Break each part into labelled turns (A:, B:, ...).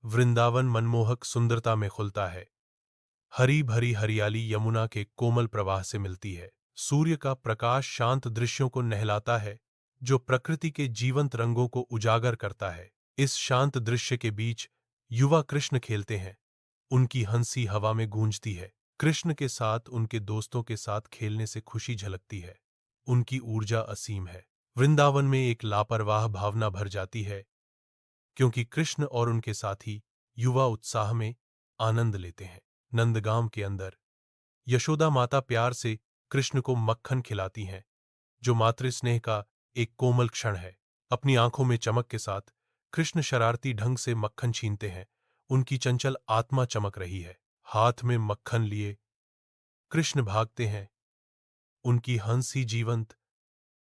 A: वृंदावन मनमोहक सुंदरता में खुलता है। हरी भरी हरियाली यमुना के कोमल प्रवाह से मिलती है। सूर्य का प्रकाश शांत दृश्यों को नहलाता है, जो प्रकृति के जीवंत रंगों को उजागर करता है। इस शांत दृश्य के बीच युवा कृष्ण खेलते हैं। उनकी हंसी हवा में गूंजती है। कृष्ण के साथ उनके दोस्तों के साथ खेलने से खुशी झलकती है। उनकी ऊर्जा असीम है। वृंदावन में एक लापरवाह भावना भर जाती है, क्योंकि कृष्ण और उनके साथी युवा उत्साह में आनंद लेते हैं। नंदगांव के अंदर यशोदा माता प्यार से कृष्ण को मक्खन खिलाती हैं, जो मातृस्नेह का एक कोमल क्षण है। अपनी आंखों में चमक के साथ कृष्ण शरारती ढंग से मक्खन छीनते हैं। उनकी चंचल आत्मा चमक रही है। हाथ में मक्खन लिए कृष्ण भागते हैं। उनकी हंसी जीवंत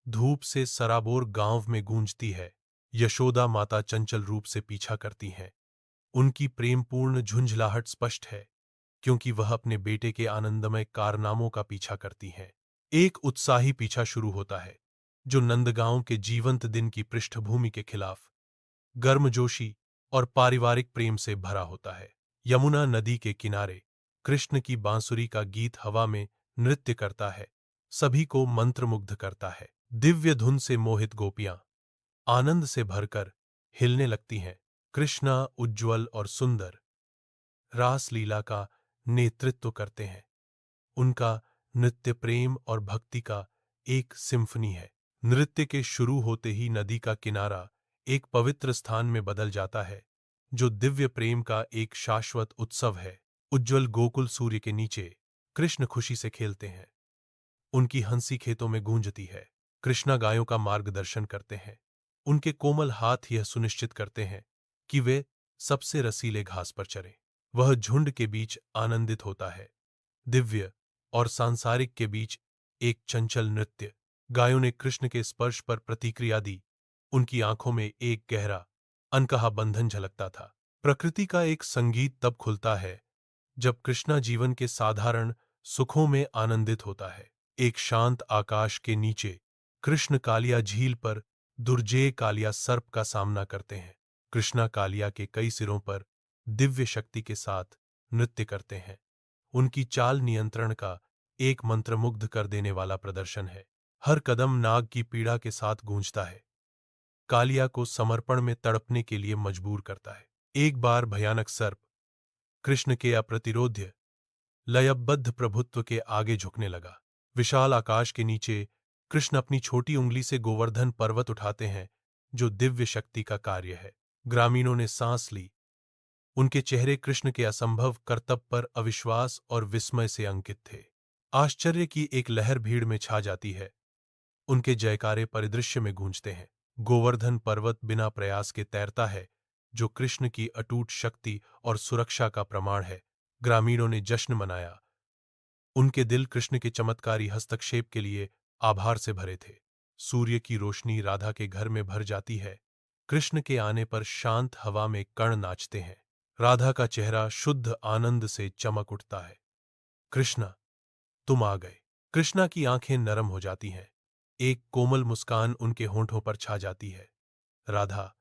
A: धूप से सराबोर गांव में गूंजती है। यशोदा माता चंचल रूप से पीछा करती हैं। उनकी प्रेमपूर्ण झुंझलाहट स्पष्ट है, क्योंकि वह अपने बेटे के आनंदमय कारनामों का पीछा करती हैं। एक उत्साही पीछा शुरू होता है, जो नंदगांव के जीवंत दिन की पृष्ठभूमि के खिलाफ गर्मजोशी और पारिवारिक प्रेम से भरा होता है। यमुना नदी के किनारे कृष्ण की बांसुरी का गीत हवा में नृत्य करता है, सभी को मंत्रमुग्ध करता है। दिव्य धुन से मोहित गोपियां आनंद से भरकर हिलने लगती हैं। कृष्णा उज्ज्वल और सुंदर रासलीला का नेतृत्व करते हैं। उनका नृत्य प्रेम और भक्ति का एक सिम्फनी है। नृत्य के शुरू होते ही नदी का किनारा एक पवित्र स्थान में बदल जाता है, जो दिव्य प्रेम का एक शाश्वत उत्सव है। उज्ज्वल गोकुल सूर्य के नीचे कृष्ण खुशी से खेलते हैं। उनकी हंसी खेतों में गूंजती है। कृष्णा गायों का मार्गदर्शन करते हैं। उनके कोमल हाथ यह सुनिश्चित करते हैं कि वे सबसे रसीले घास पर चरें। वह झुंड के बीच आनंदित होता है। दिव्य और सांसारिक के बीच एक चंचल नृत्य। गायों ने कृष्ण के स्पर्श पर प्रतिक्रिया दी। उनकी आंखों में एक गहरा अनकहा बंधन झलकता था। प्रकृति का एक संगीत तब खुलता है जब कृष्णा जीवन के साधारण सुखों में आनंदित होता है। एक शांत आकाश के नीचे कृष्ण कालिया झील पर दुर्जेय कालिया सर्प का सामना करते हैं। कृष्णा कालिया के कई सिरों पर दिव्य शक्ति के साथ नृत्य करते हैं। उनकी चाल नियंत्रण का एक मंत्रमुग्ध कर देने वाला प्रदर्शन है। हर कदम नाग की पीड़ा के साथ गूंजता है, कालिया को समर्पण में तड़पने के लिए मजबूर करता है। एक बार भयानक सर्प कृष्ण के अप्रतिरोध्य लयबद्ध प्रभुत्व के आगे झुकने लगा। विशाल आकाश के नीचे कृष्ण अपनी छोटी उंगली से गोवर्धन पर्वत उठाते हैं, जो दिव्य शक्ति का कार्य है। ग्रामीणों ने सांस ली। उनके चेहरे कृष्ण के असंभव करतब पर अविश्वास और विस्मय से अंकित थे। आश्चर्य की एक लहर भीड़ में छा जाती है। उनके जयकारे परिदृश्य में गूंजते हैं। गोवर्धन पर्वत बिना प्रयास के तैरता है, जो कृष्ण की अटूट शक्ति और सुरक्षा का प्रमाण है। ग्रामीणों ने जश्न मनाया। उनके दिल कृष्ण के चमत्कारी हस्तक्षेप के लिए आभार से भरे थे। सूर्य की रोशनी राधा के घर में भर जाती है। कृष्ण के आने पर शांत हवा में कण नाचते हैं। राधा का चेहरा शुद्ध आनंद से चमक उठता है। कृष्णा, तुम आ गए। कृष्णा की आंखें नरम हो जाती हैं। एक कोमल मुस्कान उनके होंठों पर छा जाती है। राधा,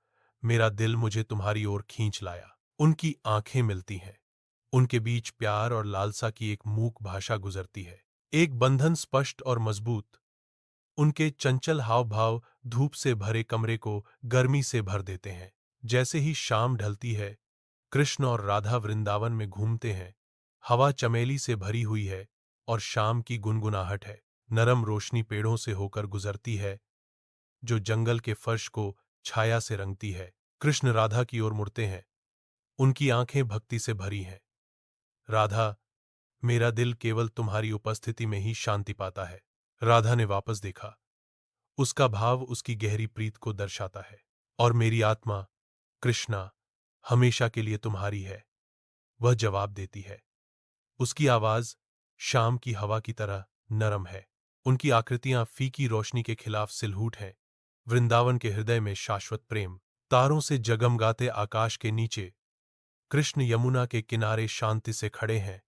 A: मेरा दिल मुझे तुम्हारी ओर खींच लाया। उनकी आंखें मिलती हैं। उनके बीच प्यार और लालसा की एक मूक भाषा गुजरती है। एक बंधन स्पष्ट और मजबूत। उनके चंचल हाव भाव धूप से भरे कमरे को गर्मी से भर देते हैं। जैसे ही शाम ढलती है, कृष्ण और राधा वृंदावन में घूमते हैं। हवा चमेली से भरी हुई है और शाम की गुनगुनाहट है। नरम रोशनी पेड़ों से होकर गुजरती है, जो जंगल के फर्श को छाया से रंगती है। कृष्ण राधा की ओर मुड़ते हैं। उनकी आंखें भक्ति से भरी हैं। राधा, मेरा दिल केवल तुम्हारी उपस्थिति में ही शांति पाता है। राधा ने वापस देखा। उसका भाव उसकी गहरी प्रीत को दर्शाता है। और मेरी आत्मा, कृष्णा, हमेशा के लिए तुम्हारी है, वह जवाब देती है। उसकी आवाज शाम की हवा की तरह नरम है। उनकी आकृतियां फीकी रोशनी के खिलाफ सिलहूट हैं। वृंदावन के हृदय में शाश्वत प्रेम। तारों से जगमगाते आकाश के नीचे कृष्ण यमुना के किनारे शांति से खड़े हैं,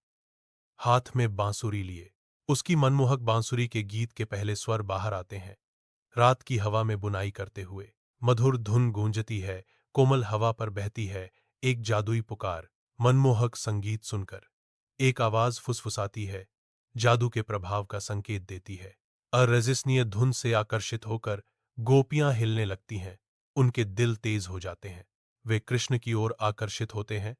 A: हाथ में बांसुरी लिए। उसकी मनमोहक बांसुरी के गीत के पहले स्वर बाहर आते हैं। रात की हवा में बुनाई करते हुए मधुर धुन गूंजती है, कोमल हवा पर बहती है। एक जादुई पुकार, मनमोहक संगीत सुनकर। एक आवाज फुसफुसाती है, जादू के प्रभाव का संकेत देती है। अरेजिस्नीय धुन से आकर्षित होकर गोपियां हिलने लगती हैं, उनके दिल तेज हो जाते हैं, वे कृष्ण की ओर आकर्षित होते हैं।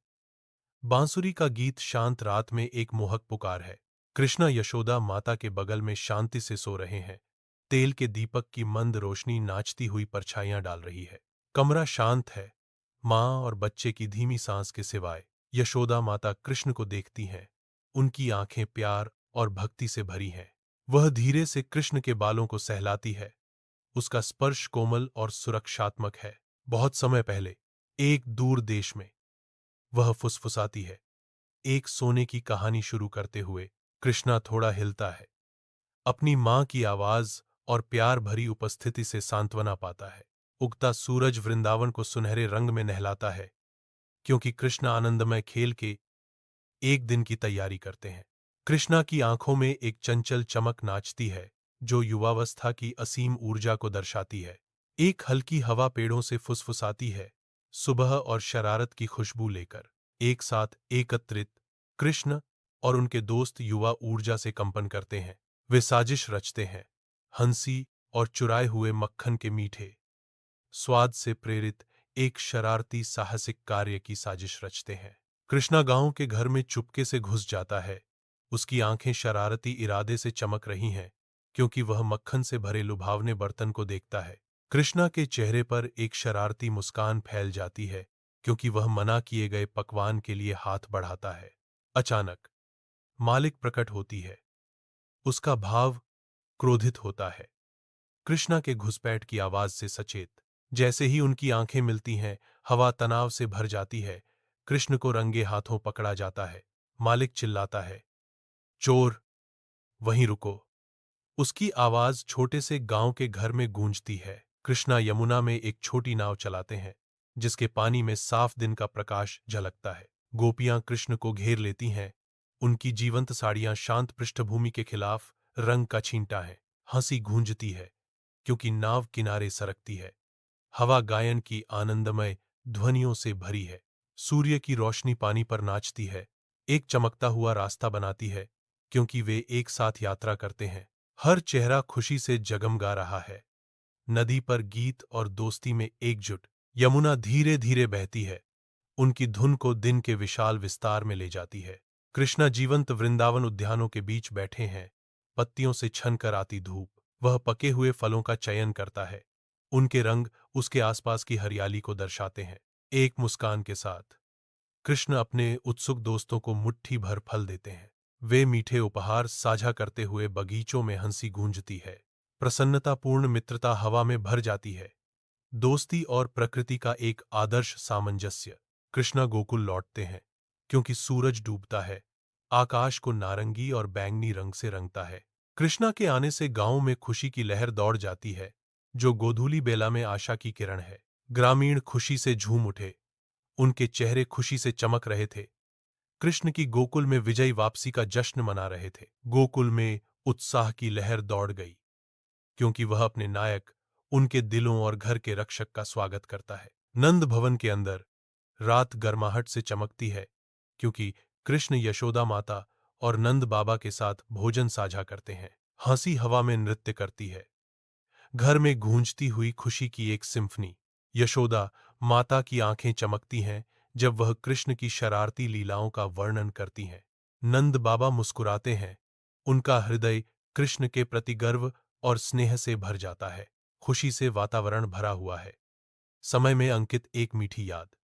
A: बांसुरी का गीत शांत रात में एक मोहक पुकार है। कृष्णा यशोदा माता के बगल में शांति से सो रहे हैं। तेल के दीपक की मंद रोशनी नाचती हुई परछाइयां डाल रही है। कमरा शांत है, माँ और बच्चे की धीमी सांस के सिवाय। यशोदा माता कृष्ण को देखती हैं, उनकी आंखें प्यार और भक्ति से भरी हैं। वह धीरे से कृष्ण के बालों को सहलाती है, उसका स्पर्श कोमल और सुरक्षात्मक है। बहुत समय पहले, एक दूर देश में, वह फुसफुसाती है, एक सोने की कहानी शुरू करते हुए। कृष्णा थोड़ा हिलता है, अपनी मां की आवाज और प्यार भरी उपस्थिति से सांत्वना पाता है। उगता सूरज वृंदावन को सुनहरे रंग में नहलाता है, क्योंकि कृष्णा आनंदमय खेल के एक दिन की तैयारी करते हैं। कृष्णा की आंखों में एक चंचल चमक नाचती है, जो युवावस्था की असीम ऊर्जा को दर्शाती है। एक हल्की हवा पेड़ों से फुसफुसाती है, सुबह और शरारत की खुशबू लेकर। एक साथ एकत्रित, कृष्ण और उनके दोस्त युवा ऊर्जा से कंपन करते हैं। वे साजिश रचते हैं, हंसी और चुराए हुए मक्खन के मीठे स्वाद से प्रेरित एक शरारती साहसिक कार्य की साजिश रचते हैं। कृष्णा गांव के घर में चुपके से घुस जाता है, उसकी आंखें शरारती इरादे से चमक रही हैं, क्योंकि वह मक्खन से भरे लुभावने बर्तन को देखता है। कृष्णा के चेहरे पर एक शरारती मुस्कान फैल जाती है, क्योंकि वह मना किए गए पकवान के लिए हाथ बढ़ाता है। अचानक मालिक प्रकट होती है, उसका भाव क्रोधित होता है, कृष्णा के घुसपैठ की आवाज से सचेत। जैसे ही उनकी आंखें मिलती हैं, हवा तनाव से भर जाती है। कृष्ण को रंगे हाथों पकड़ा जाता है। मालिक चिल्लाता है, चोर, वहीं रुको। उसकी आवाज छोटे से गांव के घर में गूंजती है। कृष्णा यमुना में एक छोटी नाव चलाते हैं, जिसके पानी में साफ दिन का प्रकाश झलकता है। गोपियां कृष्ण को घेर लेती हैं, उनकी जीवंत साड़ियां शांत पृष्ठभूमि के खिलाफ रंग का छींटा है। हंसी गूंजती है, क्योंकि नाव किनारे सरकती है। हवा गायन की आनंदमय ध्वनियों से भरी है। सूर्य की रोशनी पानी पर नाचती है, एक चमकता हुआ रास्ता बनाती है, क्योंकि वे एक साथ यात्रा करते हैं। हर चेहरा खुशी से जगमगा रहा है। नदी पर गीत और दोस्ती में एकजुट। यमुना धीरे धीरे बहती है, उनकी धुन को दिन के विशाल विस्तार में ले जाती है। कृष्णा जीवंत वृंदावन उद्यानों के बीच बैठे हैं, पत्तियों से छन कर आती धूप। वह पके हुए फलों का चयन करता है, उनके रंग उसके आसपास की हरियाली को दर्शाते हैं। एक मुस्कान के साथ कृष्ण अपने उत्सुक दोस्तों को मुट्ठी भर फल देते हैं। वे मीठे उपहार साझा करते हुए बगीचों में हंसी गूंजती है। प्रसन्नतापूर्ण मित्रता हवा में भर जाती है। दोस्ती और प्रकृति का एक आदर्श सामंजस्य। कृष्णा गोकुल लौटते हैं, क्योंकि सूरज डूबता है, आकाश को नारंगी और बैंगनी रंग से रंगता है। कृष्णा के आने से गांव में खुशी की लहर दौड़ जाती है, जो गोधूली बेला में आशा की किरण है। ग्रामीण खुशी से झूम उठे, उनके चेहरे खुशी से चमक रहे थे। कृष्ण की गोकुल में विजयी वापसी का जश्न मना रहे थे। गोकुल में उत्साह की लहर दौड़ गई, क्योंकि वह अपने नायक, उनके दिलों और घर के रक्षक का स्वागत करता है। नंद भवन के अंदर रात गर्माहट से चमकती है, क्योंकि कृष्ण यशोदा माता और नंद बाबा के साथ भोजन साझा करते हैं। हंसी हवा में नृत्य करती है, घर में गूंजती हुई खुशी की एक सिम्फनी। यशोदा माता की आंखें चमकती हैं जब वह कृष्ण की शरारती लीलाओं का वर्णन करती हैं। नंद बाबा मुस्कुराते हैं, उनका हृदय कृष्ण के प्रति गर्व और स्नेह से भर जाता है। खुशी से वातावरण भरा हुआ है। समय में अंकित एक मीठी याद।